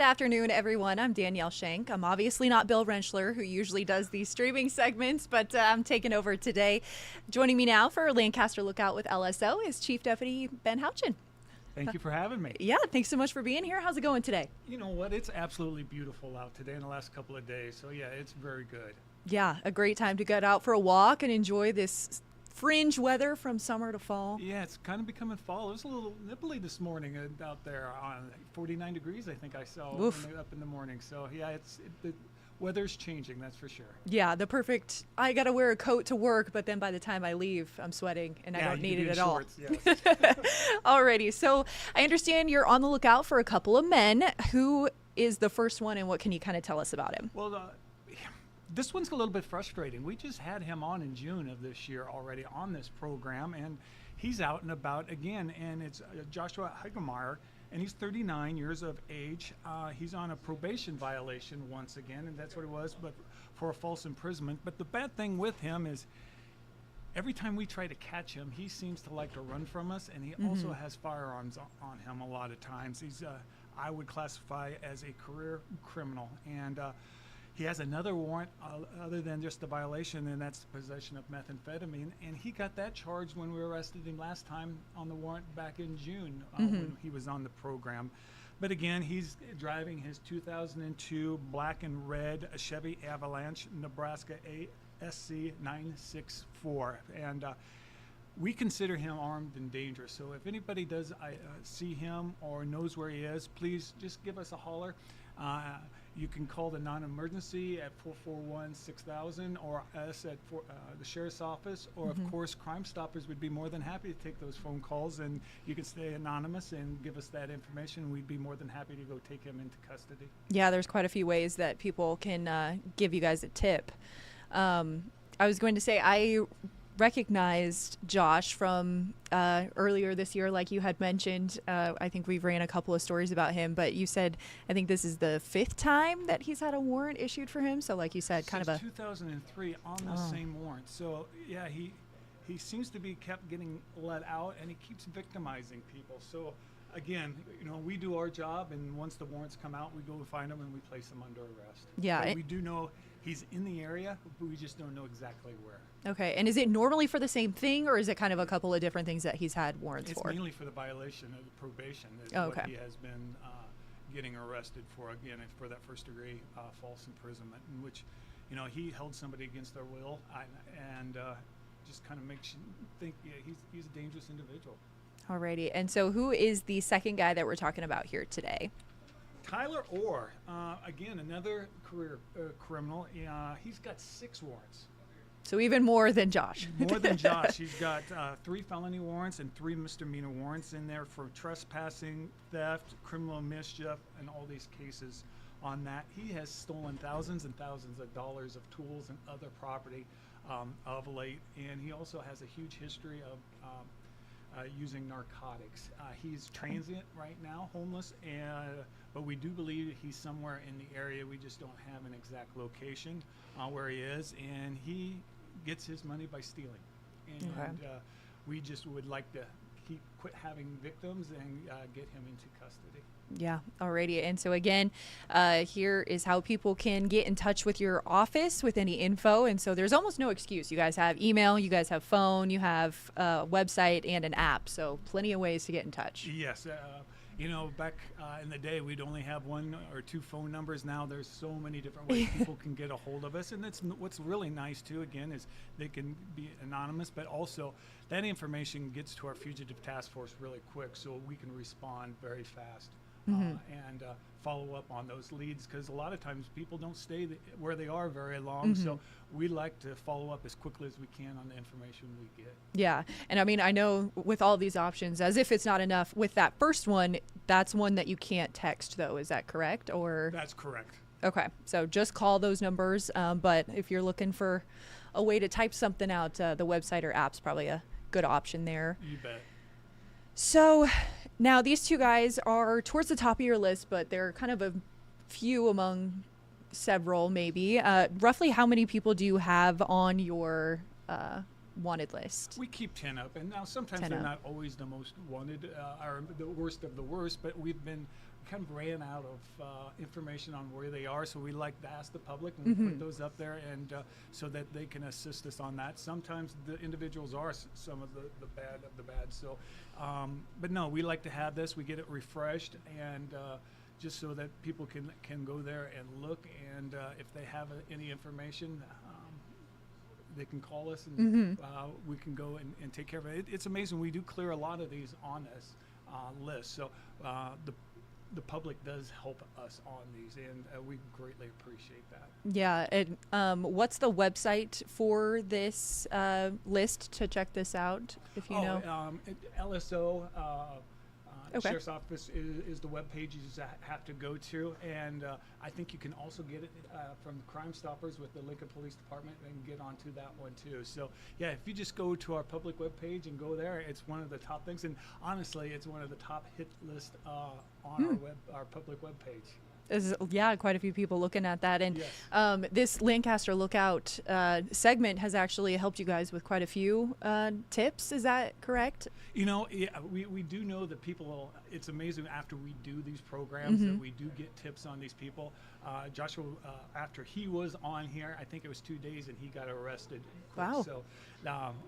afternoon, everyone. I'm Danielle Shank. I'm obviously not Bill Rentschler, who usually does these streaming segments, but I'm taking over today. Joining me now for Lancaster Lookout with LSO is Chief Deputy Ben Houchin. Thank you for having me. Yeah, thanks so much for being here. How's it going today? You know what? It's absolutely beautiful out today in the last couple of days. So, yeah, it's very good. Yeah, a great time to get out for a walk and enjoy this fringe weather from summer to fall. Yeah, it's kind of becoming fall. It was a little nipply this morning out there on 49 degrees, I think I saw up in the morning. So, yeah, the weather's changing, that's for sure. Yeah, the perfect, I got to wear a coat to work, but then by the time I leave, I'm sweating and I don't need it at shorts, all. Yes. Alrighty, so I understand you're on the lookout for a couple of men. Who is the first one and what can you kind of tell us about him? Well, this one's a little bit frustrating. We just had him on in June of this year already on this program, and he's out and about again, and it's Joshua Hagemeyer, and he's 39 years of age. He's on a probation violation once again, and that's what it was, but for a false imprisonment. But the bad thing with him is every time we try to catch him, he seems to like to run from us, and he also has firearms on him a lot of times. He's, I would classify as a career criminal, and he has another warrant other than just the violation, and that's the possession of methamphetamine. And he got that charged when we arrested him last time on the warrant back in June when he was on the program. But again, he's driving his 2002 black and red Chevy Avalanche Nebraska SC 964. And we consider him armed and dangerous. So if anybody does see him or knows where he is, please just give us a holler. You can call the non-emergency at 441-6000 or us at the sheriff's office, or of course Crime Stoppers would be more than happy to take those phone calls, and you can stay anonymous and give us that information. We'd be more than happy to go take him into custody. Yeah, there's quite a few ways that people can give you guys a tip. I was going to say I recognized Josh from earlier this year, like you had mentioned. I think we've ran a couple of stories about him, but you said I think this is the 5th time that he's had a warrant issued for him. So like you said, kind Since of a 2003 on the same warrant. So yeah, he seems to be kept getting let out, and he keeps victimizing people. So again, you know, we do our job, and once the warrants come out, we go find him and we place him under arrest. Yeah, but we do know he's in the area, but we just don't know exactly where. Okay, and is it normally for the same thing, or is it kind of a couple of different things that he's had warrants for? It's mainly for the violation of the probation is what he has been getting arrested for, again, for that first-degree false imprisonment, in which, you know, he held somebody against their will, and just kind of makes you think he's a dangerous individual. Alrighty, and so who is the second guy that we're talking about here today? Tyler Orr, again, another career criminal. He's got 6 warrants. So even more than Josh. More than Josh. He's got 3 felony warrants and 3 misdemeanor warrants in there for trespassing, theft, criminal mischief, and all these cases on that. He has stolen thousands and thousands of dollars of tools and other property of late, and he also has a huge history of using narcotics. He's transient right now, homeless, but we do believe he's somewhere in the area. We just don't have an exact location where he is, and he gets his money by stealing. And we just would like to quit having victims and get him into custody. Yeah, alrighty. And so again, here is how people can get in touch with your office with any info. And so there's almost no excuse. You guys have email, you guys have phone, you have a website and an app. So plenty of ways to get in touch. Yes. You know, back in the day, we'd only have 1 or 2 phone numbers. Now there's so many different ways people can get a hold of us. And that's what's really nice, too, again, is they can be anonymous, but also that information gets to our fugitive task force really quick so we can respond very fast. And follow up on those leads, because a lot of times people don't stay where they are very long. So we like to follow up as quickly as we can on the information we get. Yeah. And I mean, I know with all these options, as if it's not enough, with that first one, that's one that you can't text, though. Is that correct? Or That's correct. Okay. So just call those numbers. But if you're looking for a way to type something out, the website or app's probably a good option there. You bet. So now these 2 guys are towards the top of your list, but they're kind of a few among several, maybe. Roughly how many people do you have on your wanted list? We keep 10 up, and now sometimes 10 they're up. not always the most wanted or the worst of the worst, but we kind of ran out of information on where they are, so we like to ask the public and we put those up there, and so that they can assist us on that. Sometimes the individuals are some of the bad of the bad, so but no, we like to have this. We get it refreshed, and just so that people can go there and look, and if they have any information, they can call us, and we can go and take care of it. It's amazing. We do clear a lot of these on this list, so the public does help us on these, and we greatly appreciate that. Yeah. And what's the website for this list to check this out, if you know? LSO. Okay. Sheriff's Office is the web page you just have to go to, and I think you can also get it from Crime Stoppers with the Lincoln Police Department and get onto that one too. So yeah, if you just go to our public web page and go there, it's one of the top things, and honestly, it's one of the top hit list on our public web page. Yeah, quite a few people looking at that. And Yes. This Lancaster Lookout segment has actually helped you guys with quite a few tips. Is that correct? You know, yeah, we do know that people, it's amazing after we do these programs that we do get tips on these people. Joshua, after he was on here, I think it was 2 days, and he got arrested. Wow. So,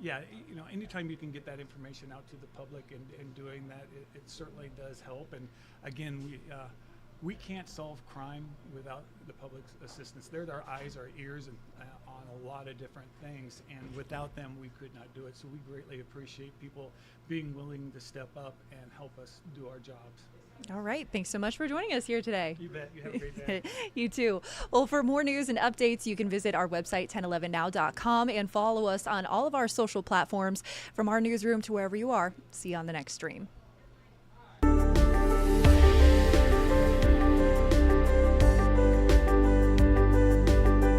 yeah, you know, anytime you can get that information out to the public and doing that, it certainly does help. And again, we can't solve crime without the public's assistance. They're our eyes, our ears, and on a lot of different things. And without them, we could not do it. So we greatly appreciate people being willing to step up and help us do our jobs. All right. Thanks so much for joining us here today. You bet. You have a great day. You too. Well, for more news and updates, you can visit our website, 1011now.com, and follow us on all of our social platforms from our newsroom to wherever you are. See you on the next stream.